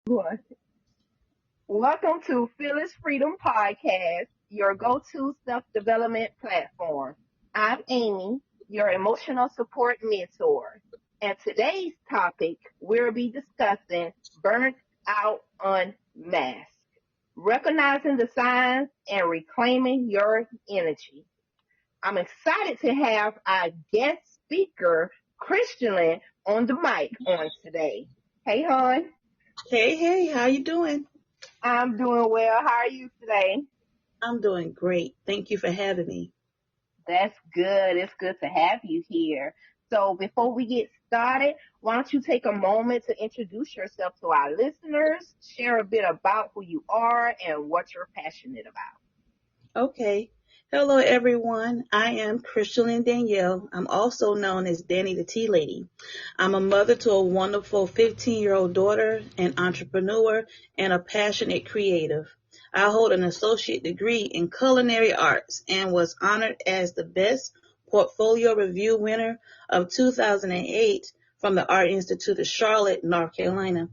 One. Welcome to Fearless Freedom Podcast, your go-to self-development platform. I'm Amy, your emotional support mentor. And today's topic, we'll be discussing burnt out unmasked, recognizing the signs and reclaiming your energy. I'm excited to have our guest speaker, Christianlyn, on the mic on today. Hey, hon. Hey, hey, how you doing? I'm doing well. How are you today? I'm doing great. Thank you for having me. That's good. It's good to have you here. So before we get started, why don't you take a moment to introduce yourself to our listeners, share a bit about who you are and what you're passionate about. Okay. Hello, everyone. I am Christianlyn Danielle. I'm also known as Danny the Tea Lady. I'm a mother to a wonderful 15-year-old daughter, an entrepreneur, and a passionate creative. I hold an associate degree in culinary arts and was honored as the best portfolio review winner of 2008 from the Art Institute of Charlotte, North Carolina.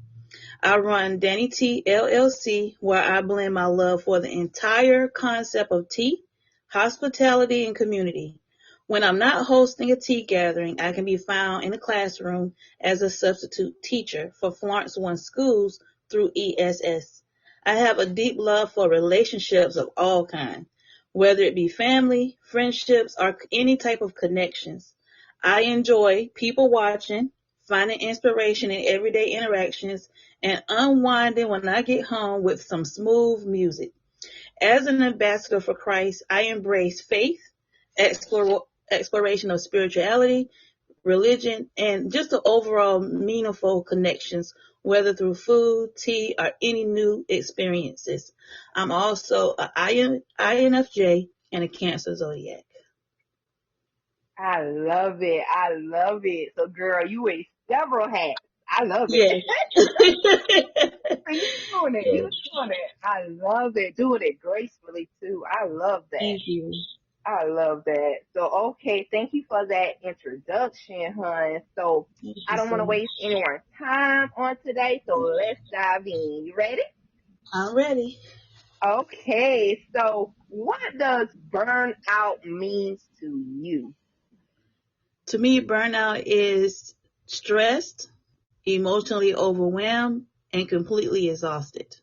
I run Danny Tea LLC, where I blend my love for the entire concept of tea, hospitality, and community. When I'm not hosting a tea gathering, I can be found in a classroom as a substitute teacher for Florence One schools through ESS. I have a deep love for relationships of all kinds, whether it be family, friendships, or any type of connections. I enjoy people watching, finding inspiration in everyday interactions, and unwinding when I get home with some smooth music. As an ambassador for Christ, I embrace faith, exploration of spirituality, religion, and just the overall meaningful connections, whether through food, tea, or any new experiences. I'm also an INFJ and a Cancer zodiac. I love it. I love it. So girl, you wear several hats. I love it. Yes. You doing it. You doing it. I love it. Doing it gracefully too. I love that. Thank you. I love that. So, okay, thank you for that introduction, hon. So, Thank I you don't want so to waste much. anyone's time on today, so let's dive in. You ready? I'm ready. Okay, so what does burnout means to you? To me, burnout is stressed, emotionally overwhelmed, and completely exhausted.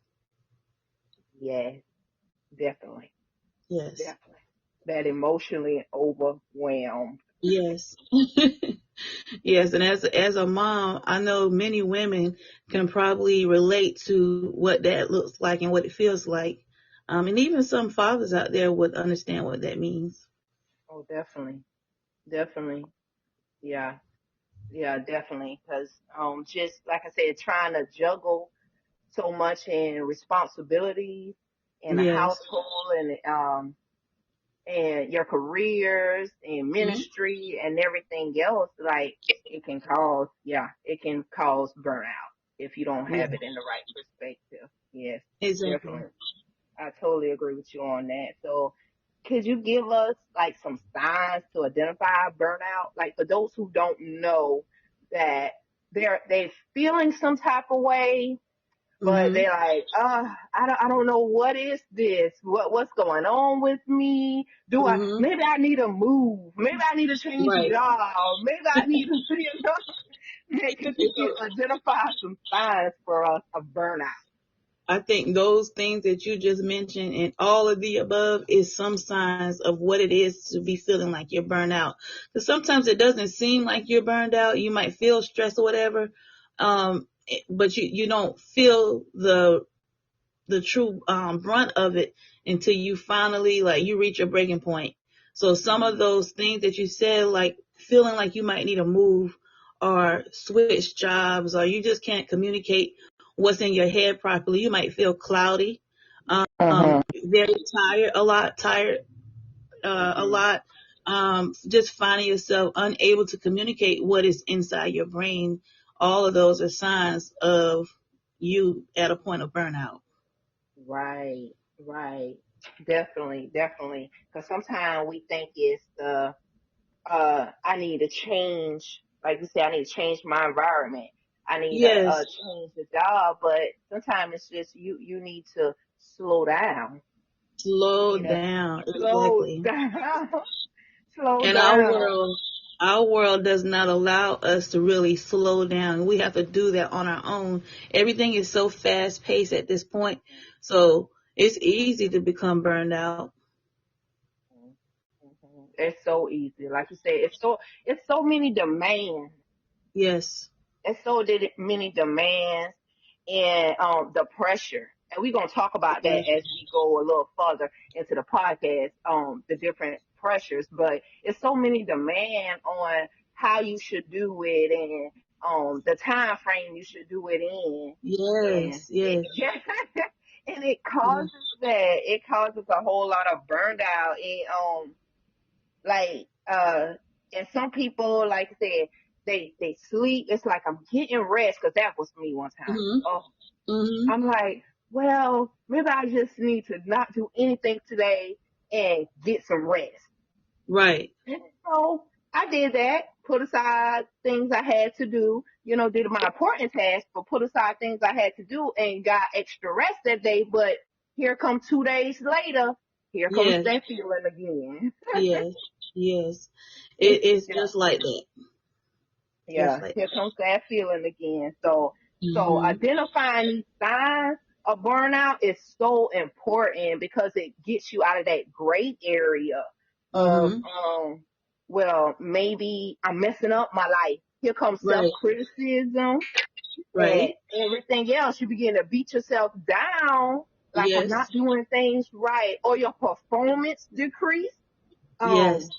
Yes, definitely, Yes. definitely. That emotionally overwhelmed. Yes. Yes, and as a mom, I know many women can probably relate to what that looks like and what it feels like. And even some fathers out there would understand what that means. Oh, definitely, definitely. Yeah, yeah, definitely. Because just like I said, trying to juggle so much in responsibilities in the Yes. household and your careers and Mhm. ministry and everything else, like it can cause burnout if you don't Yeah, have it in the right perspective. Yes, exactly. definitely. I totally agree with you on that. So could you give us like some signs to identify burnout? Like for those who don't know that they're feeling some type of way, but Hmm. they're like, I don't know what is this? What's going on with me? Hmm. Maybe I need to move. Maybe I need to change Right. job. Maybe I need to, could you identify some signs for us of burnout? I think those things that you just mentioned and all of the above is some signs of what it is to be feeling like you're burned out. Because sometimes it doesn't seem like you're burned out. You might feel stressed or whatever, but you don't feel the true brunt of it until you finally like you reach a breaking point. So some of those things that you said, like feeling like you might need to move or switch jobs, or you just can't communicate what's in your head properly. You might feel cloudy, Mm-hmm. very tired, a lot. Just finding yourself unable to communicate what is inside your brain. All of those are signs of you at a point of burnout. Right, right. Definitely, definitely. Because sometimes we think it's I need to change, like you said, I need to change my environment. I need to Yes. change the job. But sometimes it's just you need to slow down. You Slow need to down. slow Exactly. down. Slow And down. our world does not allow us to really slow down. We have to do that on our own. Everything is so fast paced at this point. So it's easy to become burned out. It's so easy. Like you said, it's so many demands. Yes. It's so many demands and the pressure. And we're gonna talk about that as we go a little further into the podcast, the different pressures. But it's so many demand on how you should do it and the time frame you should do it in. And Yes. it, Yes. yeah, and it Yeah. causes that. It causes a whole lot of burnout and like and some people like I said they sleep. It's like I'm getting rest because that was me one time. Mhm. Oh, Mhm. I'm like, well, maybe I just need to not do anything today and get some rest. Right. And so I did that, put aside things I had to do, did my important tasks, but put aside things I had to do and got extra rest that day. But here come 2 days later, here comes Yes. that feeling again. Yes. Yes. It's It's yeah. just like that. Just Yeah, like here that. comes that feeling again. So Mhm. identifying these signs of burnout is so important because it gets you out of that gray area of, Mhm. well, maybe I'm messing up my life. Here comes self Right. criticism and Right. everything else. You begin to beat yourself down, like I'm Yes. not doing things right, or your performance decrease. Yes. Um,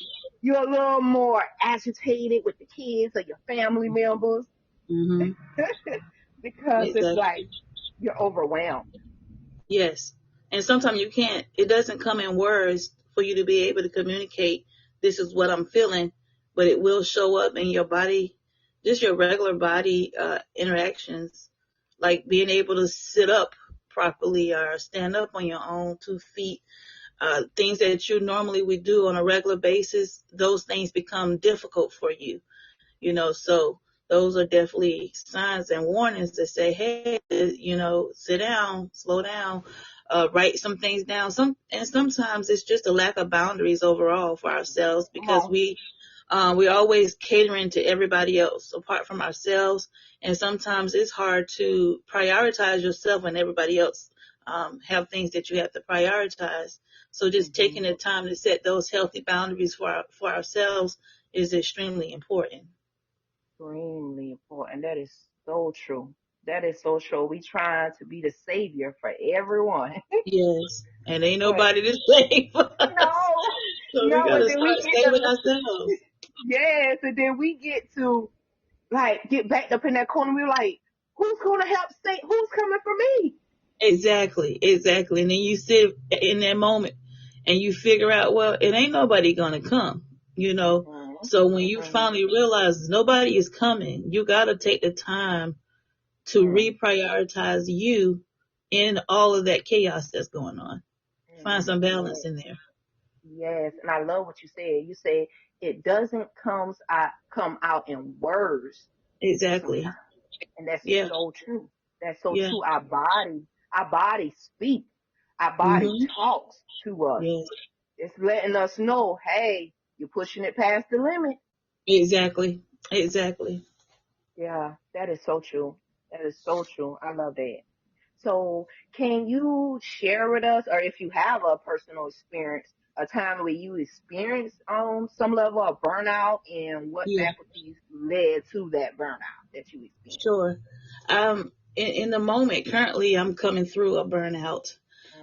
you're a little more agitated with the kids or your family members Mhm. because it's like Exactly. you're overwhelmed. Yes. And sometimes you can't, it doesn't come in words for you to be able to communicate, this is what I'm feeling, but it will show up in your body, just your regular body interactions, like being able to sit up properly or stand up on your own 2 feet. Things that you normally would do on a regular basis, those things become difficult for you. So those are definitely signs and warnings to say, hey, sit down, slow down, write some things down. Sometimes it's just a lack of boundaries overall for ourselves Come because on. we're always catering to everybody else apart from ourselves. And sometimes it's hard to prioritize yourself when everybody else have things that you have to prioritize. So just taking Hmm. the time to set those healthy boundaries for ourselves is extremely important. Extremely important. That is so true. That is so true. We trying to be the savior for everyone, Yes. And ain't but nobody to save us. no, So we no. And gotta then start we get saving to ourselves. yes, and then we get to like get backed up in that corner. We're like, who's gonna help? Say who's coming for me? Exactly, exactly. And then you sit in that moment and you figure out, well, it ain't nobody gonna come. Mm-hmm. So when you Mm-hmm. finally realize nobody is coming, you gotta take the time to reprioritize you in all of that chaos that's going on. Find some Mm-hmm. balance in there. Yes, and I love what you said. You said it doesn't come out in words Exactly. sometimes, and that's Yeah. so true. That's so Yeah. true. Our body speaks. Our body Mhm. talks to us. Yes. It's letting us know, hey, you're pushing it past the limit. Exactly. Exactly. Yeah, that is so true. That is so true. I love that. So, can you share with us, or if you have a personal experience, a time where you experienced some level of burnout and what Yeah. faculties led to that burnout that you experienced? Sure. In the moment, currently, I'm coming through a burnout.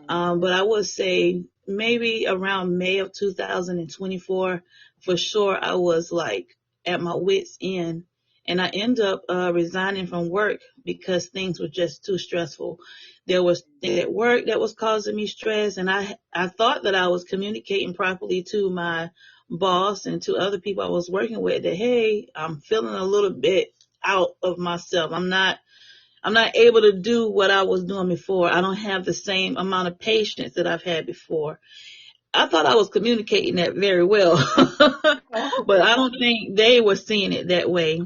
Mm-hmm. But I would say maybe around May of 2024, for sure, I was like at my wit's end. And I ended up resigning from work because things were just too stressful. There was things at work that was causing me stress, and I thought that I was communicating properly to my boss and to other people I was working with that, hey, I'm feeling a little bit out of myself. I'm not able to do what I was doing before. I don't have the same amount of patience that I've had before. I thought I was communicating that very well, Oh. but I don't think they were seeing it that way.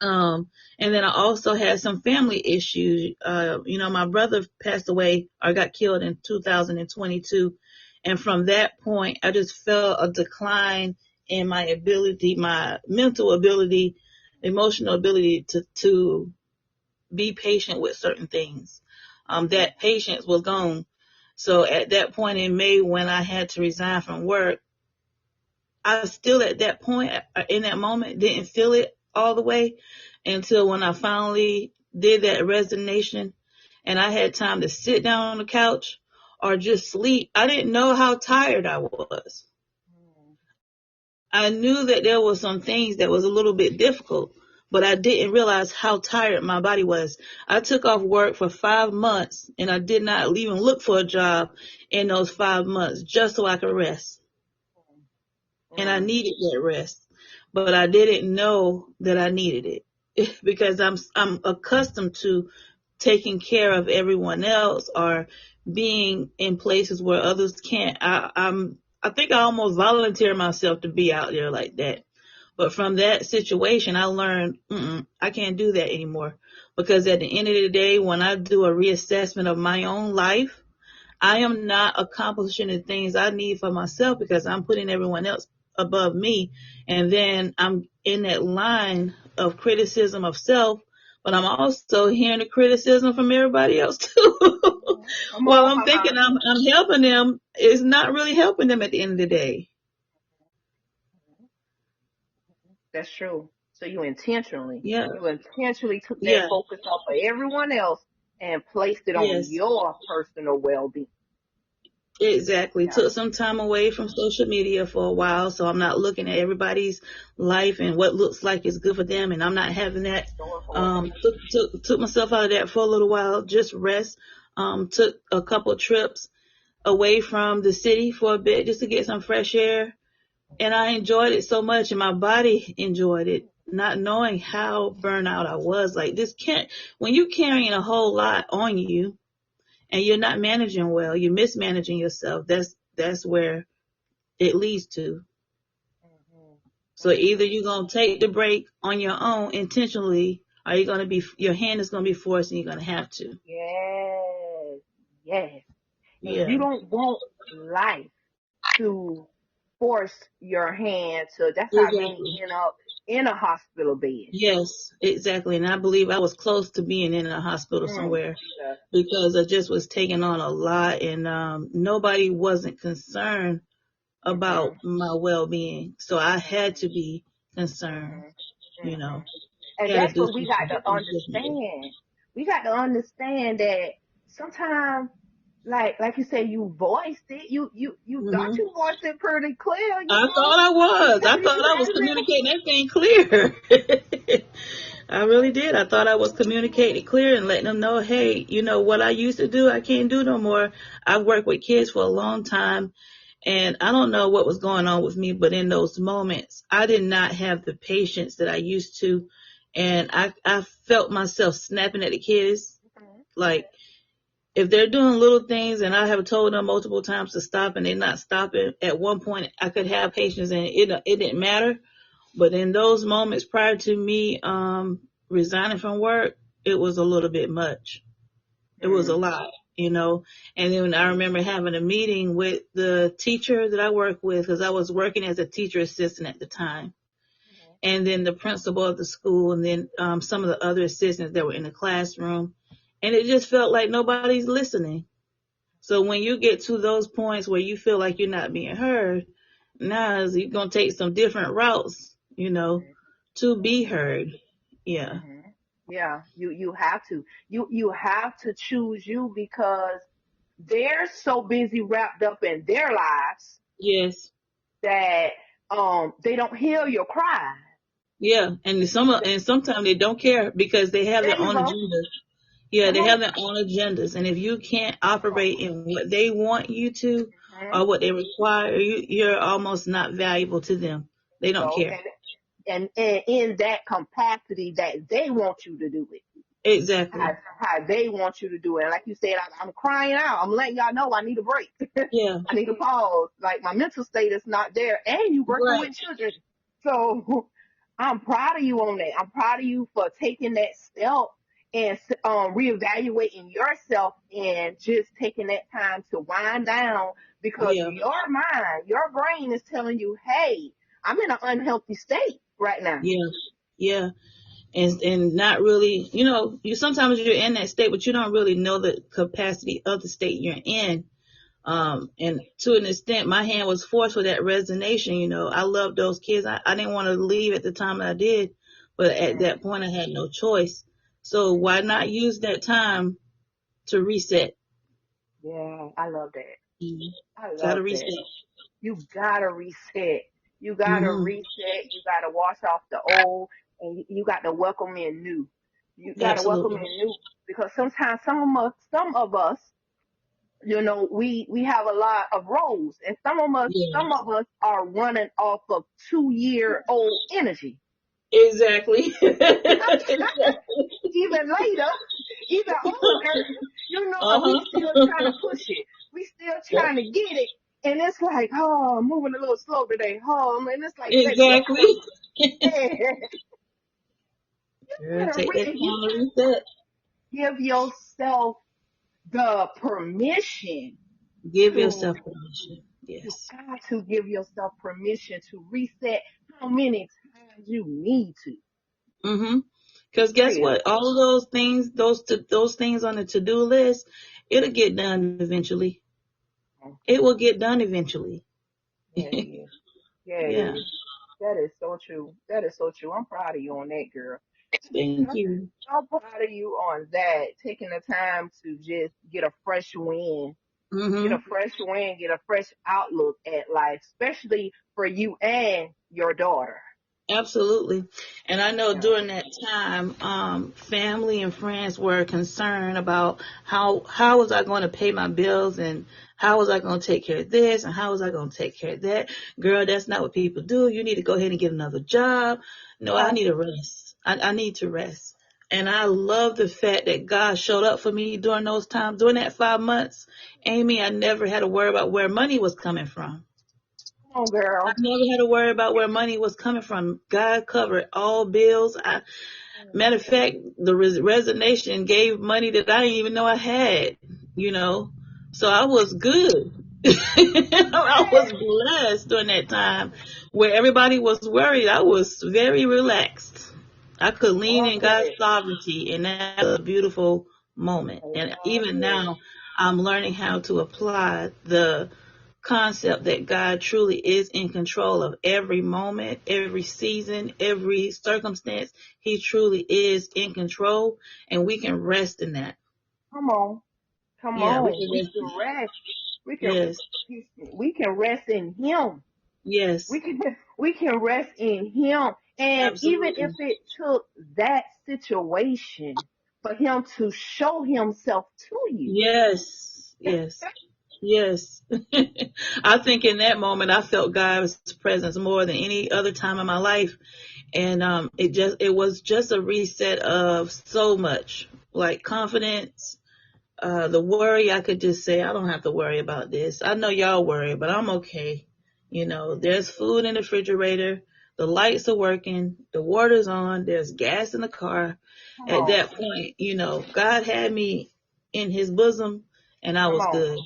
And then I also had some family issues. My brother passed away or got killed in 2022. And from that point, I just felt a decline in my ability, my mental ability, emotional ability to be patient with certain things. That patience was gone. So at that point in May, when I had to resign from work, I still at that point in that moment didn't feel it all the way until when I finally did that resignation and I had time to sit down on the couch or just sleep. I didn't know how tired I was. I knew that there were some things that was a little bit difficult, but I didn't realize how tired my body was. I took off work for 5 months and I did not even look for a job in those 5 months just so I could rest. And I needed that rest, but I didn't know that I needed it because I'm accustomed to taking care of everyone else or being in places where others can't. I think I almost volunteer myself to be out there like that. But from that situation, I learned I can't do that anymore because at the end of the day, when I do a reassessment of my own life, I am not accomplishing the things I need for myself because I'm putting everyone else above me. And then I'm in that line of criticism of self, but I'm also hearing the criticism from everybody else too. While I'm thinking I'm helping them, it's not really helping them at the end of the day. That's true. So you intentionally Yeah. took that Yeah. focus off of everyone else and placed it on Yes. your personal well-being. Exactly. Yeah. Took some time away from social media for a while, so I'm not looking at everybody's life and what looks like is good for them, and I'm not having that. Took myself out of that for a little while, just rest. Took a couple trips away from the city for a bit just to get some fresh air, and I enjoyed it so much, and my body enjoyed it. Not knowing how burnout I was, like this can't. When you're carrying a whole lot on you and you're not managing well, you're mismanaging yourself. That's where it leads to. So either you're gonna take the break on your own intentionally, or your hand is gonna be forced, and you're gonna have to. Yes. Yes. And Yeah, you don't want life to force your hand to. That's how many exactly. end up in a hospital bed. Yes, exactly. And I believe I was close to being in a hospital somewhere Jesus. because I just was taking on a lot, and nobody wasn't concerned about my well-being, so I had to be concerned. You know, And had to that's do what we got some to things differently. understand. We got to understand that sometimes, like you say, you voiced it. You thought Hmm. you voiced it pretty clear. I thought I You was. I got thought I was little. communicating everything clear. I really did. I thought I was communicating clear and letting them know, hey, what I used to do, I can't do no more. I've worked with kids for a long time, and I don't know what was going on with me, but in those moments, I did not have the patience that I used to, and I felt myself snapping at the kids, like if they're doing little things and I have told them multiple times to stop and they're not stopping, at one point I could have patience and it didn't matter. But in those moments prior to me resigning from work, it was a little bit much. It was a lot. And then I remember having a meeting with the teacher that I work with because I was working as a teacher assistant at the time. And then the principal of the school and then some of the other assistants that were in the classroom. And it just felt like nobody's listening. So when you get to those points where you feel like you're not being heard, now you're going to take some different routes, to be heard. Yeah. Yeah, you have to. You have to choose you because they're so busy wrapped up in their lives Yes. that they don't hear your cry. Yeah. And sometimes they don't care because they have There their you own go. agendas. Yeah, they Uh-huh. have their own agendas. And if you can't operate in what they want you to Uh-huh. or what they require, you're almost not valuable to them. They don't So care. and in that capacity that they want you to do it. Exactly. How they want you to do it. And like you said, I'm crying out. I'm letting y'all know I need a break. Yeah. I need a pause. Like my mental state is not there. And you working Right. with children. So I'm proud of you on that. I'm proud of you for taking that step and reevaluating yourself and just taking that time to wind down because Yeah, your mind, your brain is telling you, hey, I'm in an unhealthy state right now. yeah, yeah. And not really, you sometimes you're in that state, but you don't really know the capacity of the state you're in. And to an extent, my hand was forced for that resignation. I loved those kids. I didn't want to leave at the time that I did, but at that point, I had no choice. So why not use that time to reset? Yeah, I love that. Mhm. I Gotta love that. reset. You gotta reset. You gotta Hmm. reset. You gotta wash off the old, and you got to welcome in new. You gotta welcome Absolutely. in new because sometimes some of us, we have a lot of roles, and some of us, Yeah. some of us are running off of 2-year-old energy. Exactly. Exactly. Even later, even older, and we Uh-huh. still trying to push it. We still Yep. trying to get it. And it's like, oh, I'm moving a little slow today. Oh, and it's like, baby, you Exactly. gotta, Girl, take that you time to reset. gotta give yourself the permission Give to, yourself permission. you Yes. got to give yourself permission to reset how many times you need to. Mm-hmm. Because guess Real. what? All of those things, those things on the to-do list, it'll get done eventually. It will get done eventually. Yeah, it is. Yeah, it Yeah. is. That is so true. That is so true. I'm proud of you on that, girl. Thank you. I'm proud of you on that. Taking the time to just get a fresh wind, get a Mm-hmm. fresh wind, get a fresh outlook at life, especially for you and your daughter. Absolutely. And I know Yeah. during that time, family and friends were concerned about how was I going to pay my bills and how was I going to take care of this and how was I going to take care of that. Girl, that's not what people do. You need to go ahead and get another job. No, I Oh, need a rest. I need to rest. And I love the fact that God showed up for me during those times, during that 5 months. Amy, I never had to worry about where money was coming from. come on, I girl. never had to worry about where money was coming from. God covered all bills. Matter of fact, the resignation gave money that I didn't even know I had, you know. So I was good. I was Yes. blessed during that time where everybody was worried. I was very relaxed. I could lean Love in God's that. sovereignty, and that was a beautiful moment. I And love even it. now, I'm learning how to apply the concept that God truly is in control of every moment, every season, every circumstance. He truly is in control, and we can rest in that. Come on. Come Yeah, we on. can We rest can in that. rest. We can Yes, we can rest in him. yes, We can rest in him. And even if absolutely. it took that situation for him to show himself to you. Yes, yes, yes. I think in that moment I felt God's presence more than any other time in my life, and it was just a reset of so much, like confidence. The worry, I could just say, I don't have to worry about this. I know y'all worry, but I'm okay. There's food in the refrigerator. The lights are working. The water's on. There's gas in the car. Come At on. that point, God had me in his bosom and I Come was on. good.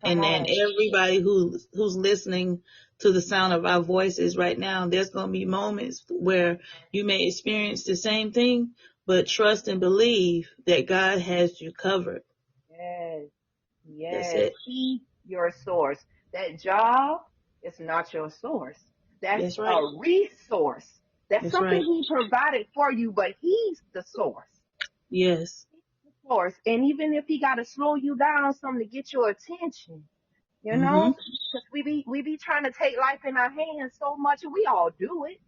Come And on. everybody who's listening to the sound of our voices right now, there's going to be moments where you may experience the same thing, but trust and believe that God has you covered. Yes. That's Yes. it. He's your source. That job is not your source. That's That's right. a resource. That's That's something right. he provided for you, but he's the source. Yes. Source. And even if he got to slow you down some to get your attention, you Mhm. know, because we be trying to take life in our hands so much. We all do it.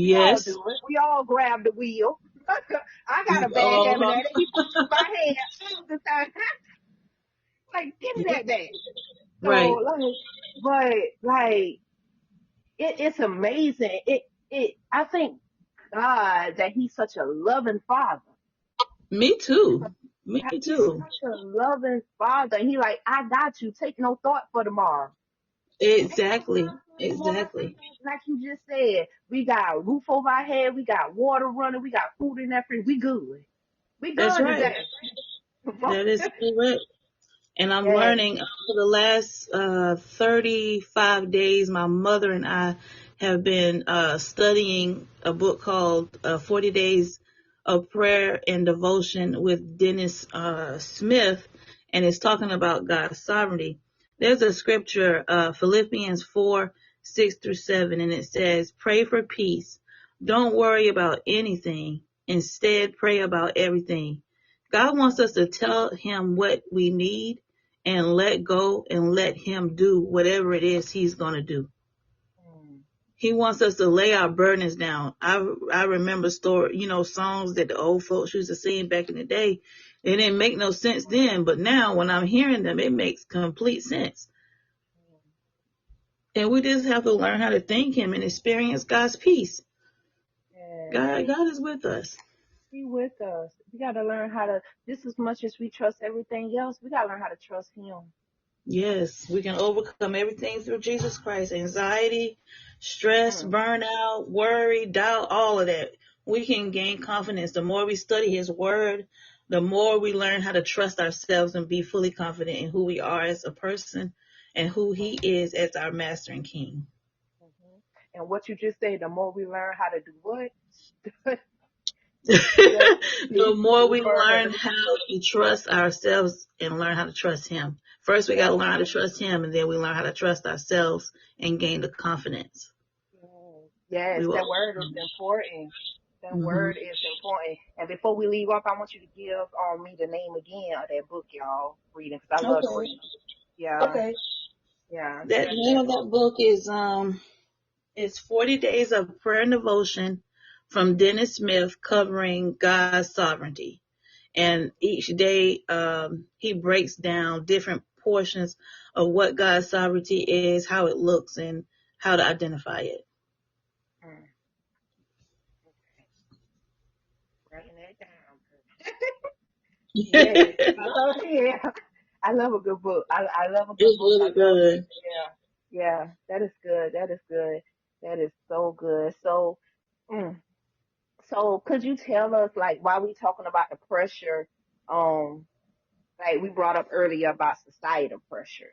We all do Yes. it. We all grab the wheel. I got a bad habit Uh-huh. at it. He pushes my hand all the time. Like, give me Yep. that back. So Right. but it's amazing. I thank God that He's such a loving Father. Me too. Me He's too. such a loving Father. He like, I got you. Take no thought for tomorrow. Exactly. Exactly. Like you just said, we got a roof over our head, we got water running, we got food in that fridge. We good. We That's good right. today. That is correct. And I'm Yes. learning for the last 35 days, my mother and I have been studying a book called 40 Days of Prayer and Devotion with Dennis Smith, and it's talking about God's sovereignty. There's a scripture, Philippians 4:6-7, and it says, pray for peace. Don't worry about anything. Instead, pray about everything. God wants us to tell him what we need and let go and let him do whatever it is he's going to do. Mm. He wants us to lay our burdens down. I remember songs that the old folks used to sing back in the day. It didn't make no sense then, but now when I'm hearing them, it makes complete sense. And we just have to learn how to thank him and experience God's peace. Yes. God is with us. He with us. We got to learn how to, just as much as we trust everything else, we got to learn how to trust him. Yes, we can overcome everything through Jesus Christ. Anxiety, stress, Mm. burnout, worry, doubt, all of that. We can gain confidence. The more we study his word, the more we learn how to trust ourselves and be fully confident in who we are as a person and who he is as our master and king. Mm-hmm. And what you just said, the more we learn how to do what? The more we learn Word. how to trust ourselves and learn how to trust him. First, we got to learn how to trust him, and then we learn how to trust ourselves and gain the confidence. Yes, We will. that word is important. That Mm-hmm. word is important. And before we leave off, I want you to give me the name again of that book, y'all, reading, because I love to Okay. read. Yeah, Okay. yeah, That name of that book is 40 Days of Prayer and Devotion from Dennis Smith, covering God's sovereignty. And each day he breaks down different portions of what God's sovereignty is, how it looks, and how to identify it. Mm, writing that down. Yes, It's I love, yeah, I love a good book. I love a good book. I really love, good. yeah, that is good. That is good. That is so good. So, mm, so could you tell us, like, while we talking about the pressure, um, like we brought up earlier about societal pressures.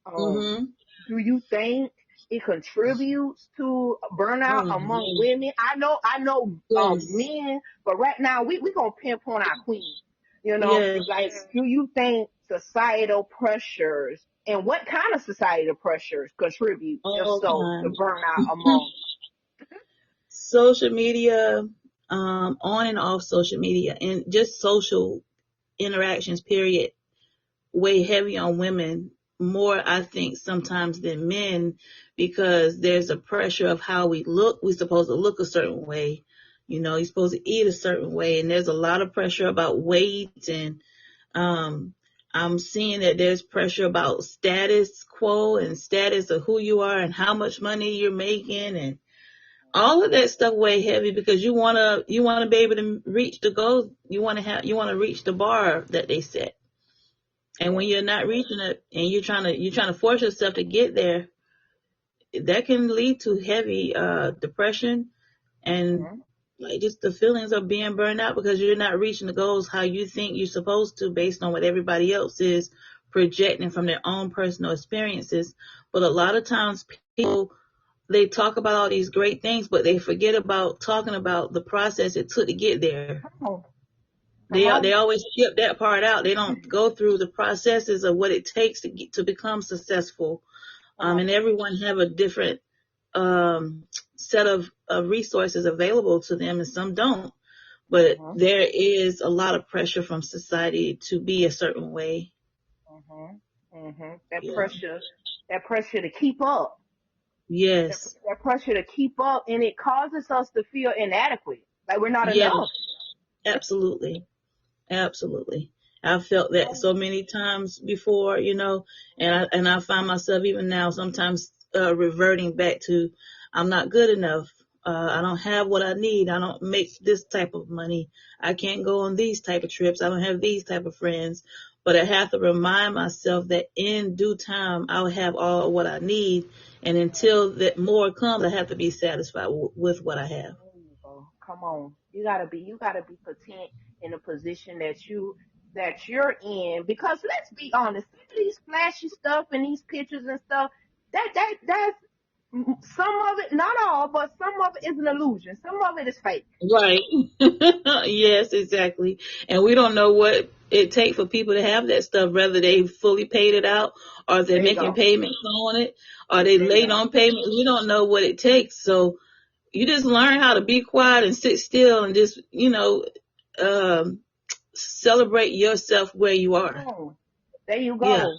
Um, Mm-hmm. do you think it contributes to burnout Oh, among women? I know, yes. men, but right now we gonna pinpoint our queens. You know, Yes. like, do you think societal pressures and what kind of societal pressures contribute, if All so, to kinds. burnout among? Social media, on and off social media, and just social interactions, period, weigh heavy on women more, I think, sometimes than men, because there's a pressure of how we look. We're supposed to look a certain way. You're supposed to eat a certain way, and there's a lot of pressure about weight, and um, I'm seeing that there's pressure about status quo and status of who you are and how much money you're making, and all of that stuff weigh heavy, because you wanna be able to reach the goals. You wanna reach the bar that they set. And when Yes. you're not reaching it and you're trying to force yourself to get there, that can lead to heavy depression and Mm-hmm. like just the feelings of being burned out, because you're not reaching the goals how you think you're supposed to, based on what everybody else is projecting from their own personal experiences. But a lot of times people, they talk about all these great things, but they forget about talking about the process it took to get there. Come on, come They on. always skip that part out. They don't go through the processes of what it takes to become successful. Come on. And everyone have a different um, set of resources available to them, and some don't. But Mm-hmm. there is a lot of pressure from society to be a certain way. Mm-hmm. Mm-hmm. That Yeah. pressure, that pressure to keep up. that, Yes. that pressure to keep up, and it causes us to feel inadequate, like we're not Yes. enough. Absolutely. Absolutely. I've felt that so many times before, and I find myself even now sometimes reverting back to, I'm not good enough. I don't have what I need. I don't make this type of money. I can't go on these type of trips. I don't have these type of friends. but I have to remind myself that in due time I'll have all what I need, and until that more comes, I have to be satisfied with what I have. There you go. Come on. You gotta be content in the position that you're in. Because let's be honest, some of these flashy stuff and these pictures and stuff, that's some of it, not all, but some of it is an illusion. Some of it is fake. Right. Yes, exactly. And we don't know what it takes for people to have that stuff, whether they fully paid it out or they're There you making go. payments on it or they There you late go. on payments. We don't know what it takes. So you just learn how to be quiet and sit still and just, um, celebrate yourself where you are. Oh, there you Yeah. go.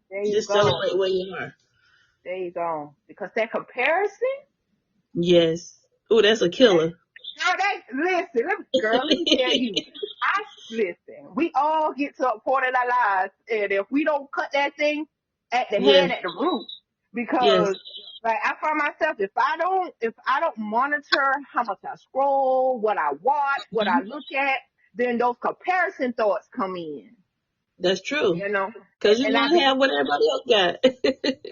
There you Just go. celebrate where you are. There you go. Because that comparison, Yes. Oh, that's a killer. now that listen, girl, let me tell you. I listen. We all get to a point in our lives, and if we don't cut that thing at the Yes. head, at the root, Yes. because like I find myself, if I don't monitor how much I scroll, what I watch, what I Mhm. look at, then those comparison thoughts come in. That's true. You know, Because you and I want to be have what everybody else got.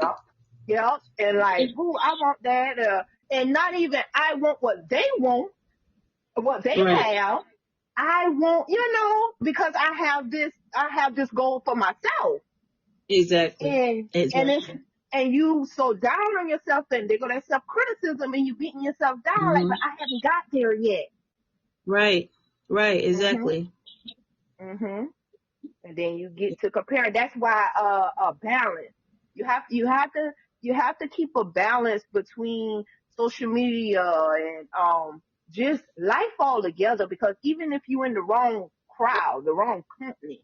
Yup. Yup. And like, who I want that, and not even I want, what they Right. have. I want, because I have this goal for myself. Exactly. And it's, Exactly. and you so down on yourself, and they go that self criticism, and you beating yourself down, like, Hmm. but I haven't got there yet. Right. Right. Mhm. Exactly. Mhm. And then you get to compare. That's why a balance. You have to keep a balance between social media and just life altogether, because even if you're in the wrong crowd, the wrong company,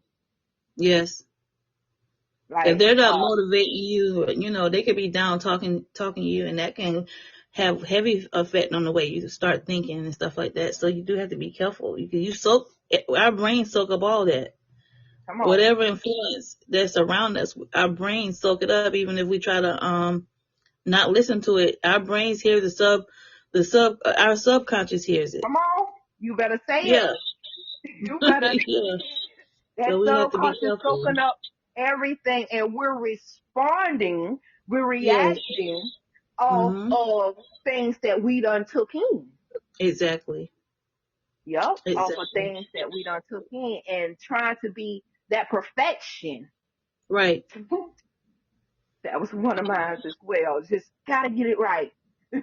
Yes. If like they're not motivating you, they could be down talking to you, and that can have heavy effect on the way you start thinking and stuff like that. So you do have to be careful. You soak our brains soak up all that. come on, Whatever influence that's around us, our brains soak it up. Even if we try to not listen to it, our brains hear our subconscious hears it. come on, you better say it. Yeah. You better. Yeah. That So we have to be subconscious careful. soaking up everything, and we're Yes. reacting of Mhm. things that we done took in. Exactly. Yep, off of Exactly. things that we done took in, and trying to be that perfection. Right. That was one of mine as well. Just gotta get it right.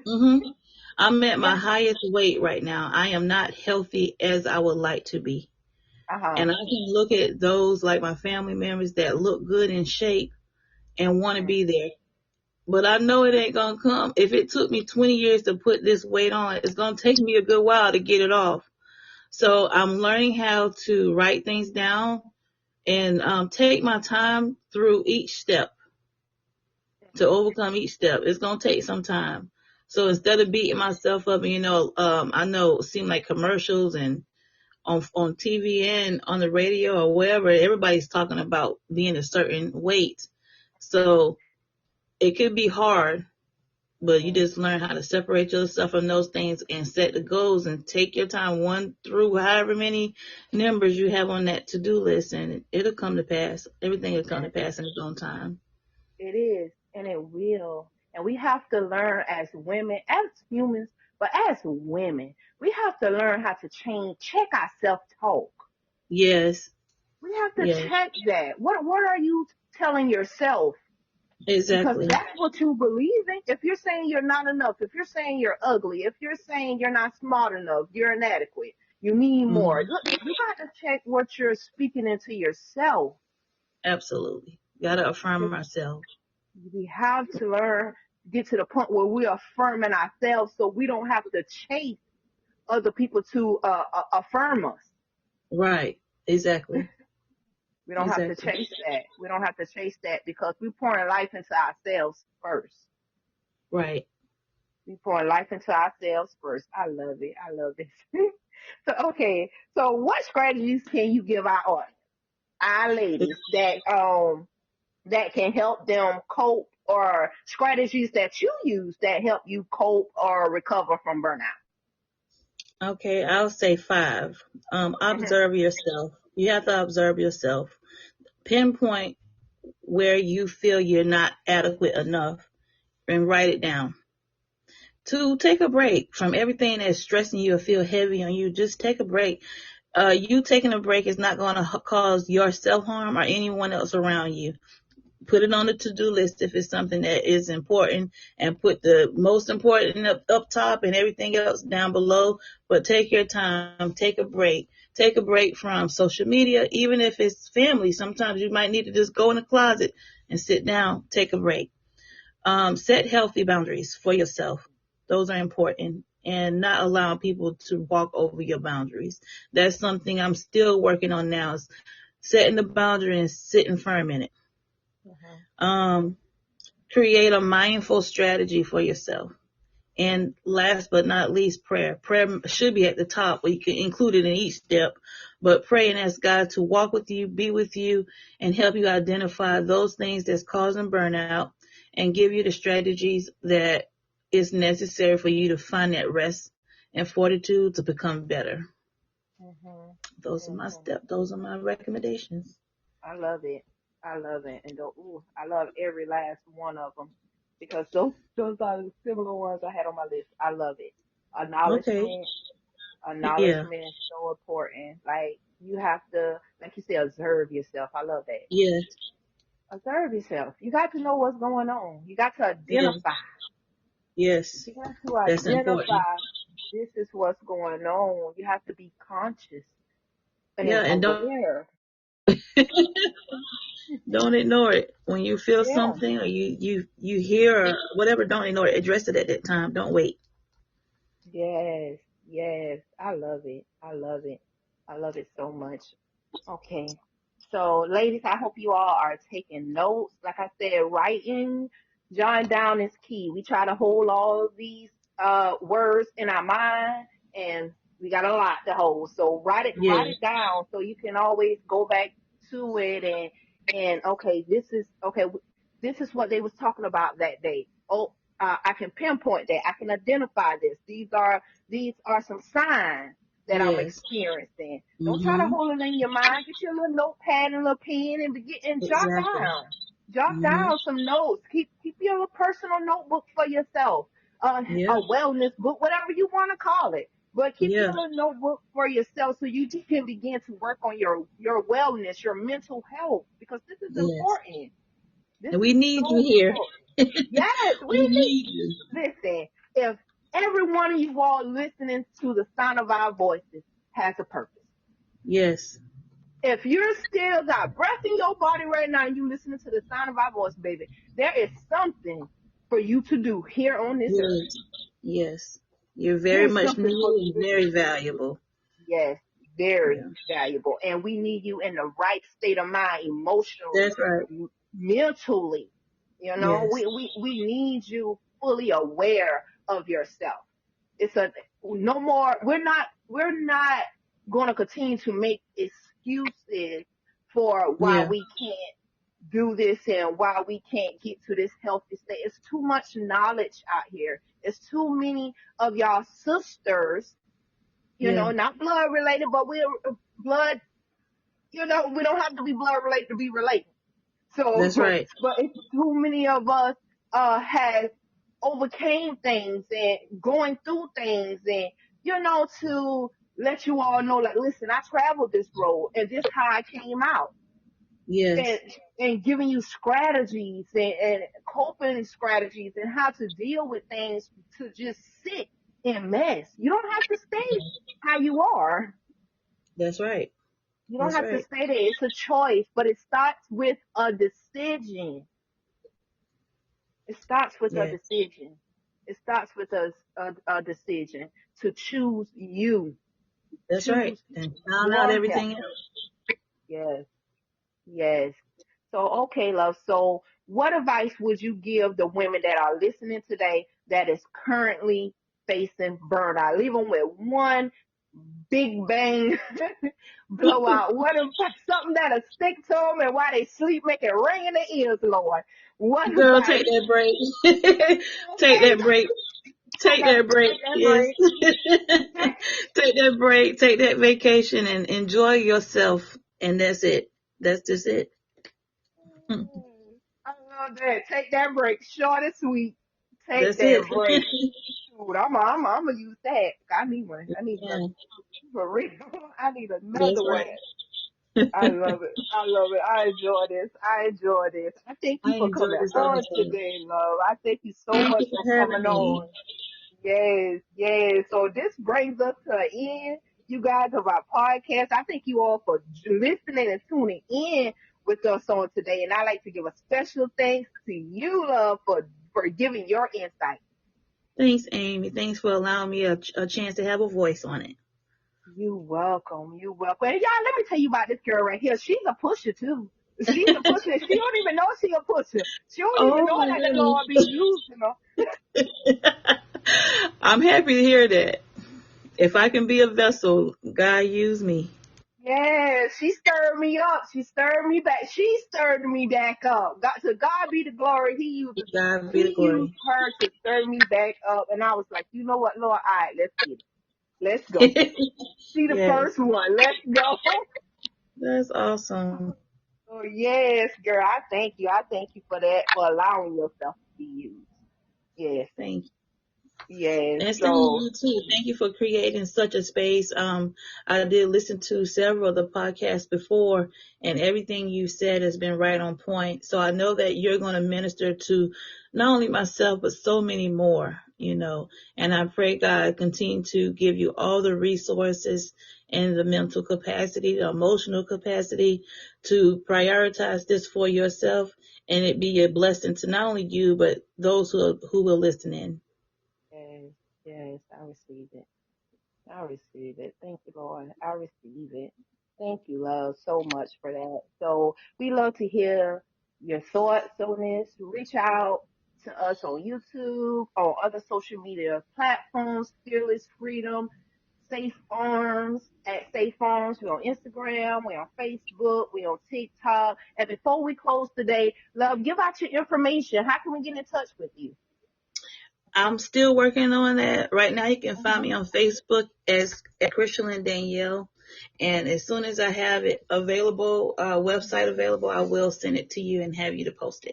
Mhm. I'm at my Yeah. highest weight right now. I am not healthy as I would like to be. Uh huh. And I can look at those like my family members that look good in shape and want to be there. But I know it ain't gonna come. If it took me 20 years to put this weight on, it's gonna take me a good while to get it off. So I'm learning how to write things down and take my time through each step to overcome each step. It's gonna take some time. So instead of beating myself up, and I know it seemed like commercials and on TV and on the radio or wherever, everybody's talking about being a certain weight. So it could be hard, but you just learn how to separate yourself from those things and set the goals and take your time, one through however many numbers you have on that to-do list, and it'll come to pass. Everything will come to pass in its own time. It is, and it will. And we have to learn as women, as humans, but as women, we have to learn how to check our self talk. Yes, We have to yes, check that. What are you telling yourself? Because exactly. that's what you believe in. If you're saying you're not enough, if you're saying you're ugly, if you're saying you're not smart enough, you're inadequate, you need more. Hmm. Look, you got to check what you're speaking into yourself. Absolutely. Gotta affirm ourselves. We have to learn to get to the point where we're affirming ourselves, so we don't have to chase other people to affirm us. Right. Exactly. We don't have to Exactly. chase that. We don't have to chase that, because we're pouring life into ourselves first. Right. We pouring life into ourselves first. I love it. I love this. So okay. So what strategies can you give our ladies that can help them cope, or strategies that you use that help you cope or recover from burnout? Okay, I'll say 5. Hmm. Observe yourself. You have to observe yourself. pinpoint where you feel you're not adequate enough and write it down. 2, take a break from everything that's stressing you or feel heavy on you. Just take a break. You taking a break is not going to cause your self-harm or anyone else around you. Put it on the to-do list if it's something that is important, and put the most important up top and everything else down below. But take your time. Take a break. Take a break from social media, even if it's family. Sometimes you might need to just go in the closet and sit down. Take a break. Set healthy boundaries for yourself. Those are important. And not allowing people to walk over your boundaries. That's something I'm still working on now, is setting the boundary and sitting firm in it. Create a mindful strategy for yourself. And last but not least, prayer. Prayer should be at the top, where you can include it in each step. But pray and ask God to walk with you, be with you, and help you identify those things that's causing burnout, and give you the strategies that is necessary for you to find that rest and fortitude to become better. Those are my steps. Those are my recommendations. I love it. I love it. And I love every last one of them, because those are the similar ones I had on my list. I love it. Okay. Acknowledgement is so important. Like, you have to, like you say, observe yourself. I love that. Yes. Observe yourself. You got to know what's going on. You got to identify. Yes. You got to That's identify. important. This is what's going on. You have to be conscious and and aware. don't ignore it. When you feel Yeah. something, or you hear or whatever, don't ignore it. Address it at that time. Don't wait. Yes. Yes. I love it. I love it. I love it so much. Okay. So, ladies, I hope you all are taking notes. Like I said, writing, jotting down is key. We try to hold all of these words in our mind, and we got a lot to hold. So write it down, so you can always go back to it, and okay, this is what they was talking about that day. Oh, I can pinpoint that. I can identify this. These are some signs that I'm experiencing. Don't try to hold it in your mind. Get your little notepad and a little pen and jot Exactly. down. Jot down some notes. Keep your little personal notebook for yourself. A wellness book, whatever you want to call it. But keep your little notebook for yourself, so you can begin to work on your wellness, your mental health, because this is important. This And we is need so you here. Yes, We need you. listen. If every one of you all listening to the sound of our voices has a purpose. Yes. If you're still got breath in your body right now and you listening to the sound of our voice, baby, there is something for you to do here on this earth. Yes. You're very There's much something for needed you and to very do. valuable. Yes, very valuable. And we need you in the right state of mind, emotionally, That's right. mentally. You know, Yes. we need you fully aware of yourself. It's no more. We're not going to continue to make excuses for why we can't do this and why we can't get to this healthy state. It's too much knowledge out here. It's too many of y'all sisters, not blood related, but we're blood, we don't have to be blood related to be related. So, That's right. but it's too many of us have overcame things and going through things, and to let you all know, like, listen, I traveled this road and this how I came out. Yes. And giving you strategies and coping strategies and how to deal with things, to just sit in mess. You don't have to stay how you are. That's right. You don't have to stay there. It's a choice, but it starts with a decision. It starts with a decision. It starts with a decision to choose you. That's right. And found out your everything health. else. Yes. Yes. So, okay, love. So, what advice would you give the women that are listening today that is currently facing burnout? Leave them with one big bang blowout. Something that'll stick to them, and while they sleep, make it ring in their ears, Lord. What Girl, advice? take that break. Take that break. Take that break. Yes. Take that break. Take that vacation and enjoy yourself. And that's it. That's just it. I love that. Take that break, short and sweet. Take That's that it. break. Shoot, I'm gonna use that. I need one. I need one Yeah, for real. I need that's another one. right. I love it. I love it. I enjoy this. I enjoy this. I thank you I for enjoy coming this on also. today, love. I thank you so Thank much you for for having coming me. on. Yes, yes. So this brings us to an end, you guys, of our podcast. I thank you all for listening and tuning in with us on today. And I'd like to give a special thanks to you, love, for giving your insight. Thanks, Amy. Thanks for allowing me a chance to have a voice on it. You welcome. You welcome. And y'all, let me tell you about this girl right here. She's a pusher too. She's a pusher. She don't even know she a pusher. She don't even Oh know my that the Lord be using her. goodness. I'm happy to hear that. If I can be a vessel, God use me. Yeah, she stirred me up. She stirred me back. She stirred me back up. God, to God be the glory. To God be the He used glory. her to stir me back up. And I was like, you know what, Lord? All right, let's get it. Let's go. She the Yes, first one. Let's go. that's awesome. Oh yes, girl. I thank you. I thank you for that, for allowing yourself to be used. Yes. Thank you. Yes. And same to So you too. Thank you for creating such a space. I did listen to several of the podcasts before, and everything you said has been right on point. So I know that you're going to minister to not only myself, but so many more, and I pray God continue to give you all the resources and the mental capacity, the emotional capacity to prioritize this for yourself, and it be a blessing to not only you, but those who will listen in. yes, yes, I receive it. I receive it. Thank you, Lord. I receive it. Thank you, love, so much for that. So we love to hear your thoughts on this. Reach out to us on YouTube, on other social media platforms, Fearless Freedom, Safe Farms, at Safe Farms. We're on Instagram, we're on Facebook, we're on TikTok. And before we close today, love, give out your information. How can we get in touch with you? I'm still working on that. Right now, you can find Mhm. me on Facebook as at Christianlyn Danielle. And as soon as I have it available, website available, I will send it to you and have you to post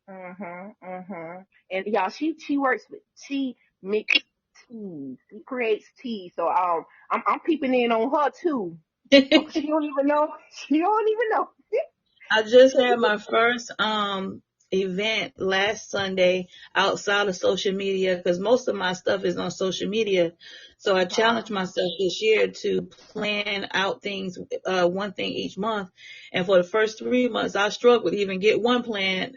And y'all, she works with tea mixed teas. She creates tea. So I'm peeping in on her too. So it. she don't even know. She don't even know. I just had my first event last Sunday outside of social media because most of my stuff is on social media. So I Uh-huh. challenged myself this year to plan out things, one thing each month. And for the first 3 months, I struggled to even get one plan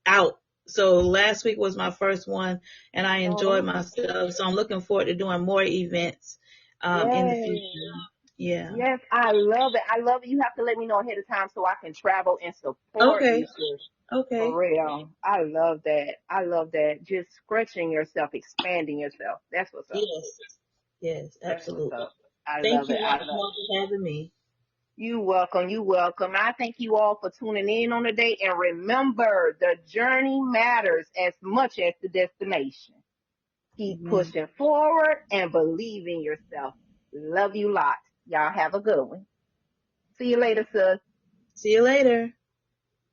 out. So last week was my first one, and I enjoyed Oh, myself. So I'm looking forward to doing more events in the yes. future. Yeah. Yes, I love it. I love it. You have to let me know ahead of time so I can travel and support Okay. you, sis. For Okay. real. I love that. I love that. Just stretching yourself, expanding yourself. That's what's up. Yes. Yes. That's what's Absolutely. up. I Thank love you it. I once love more it. for having me. You welcome. You welcome. I thank you all for tuning in on the day. And remember, the journey matters as much as the destination. Keep Amen. pushing forward and believe in yourself. Love you lots. Y'all have a good one. See you later, sis. See you later.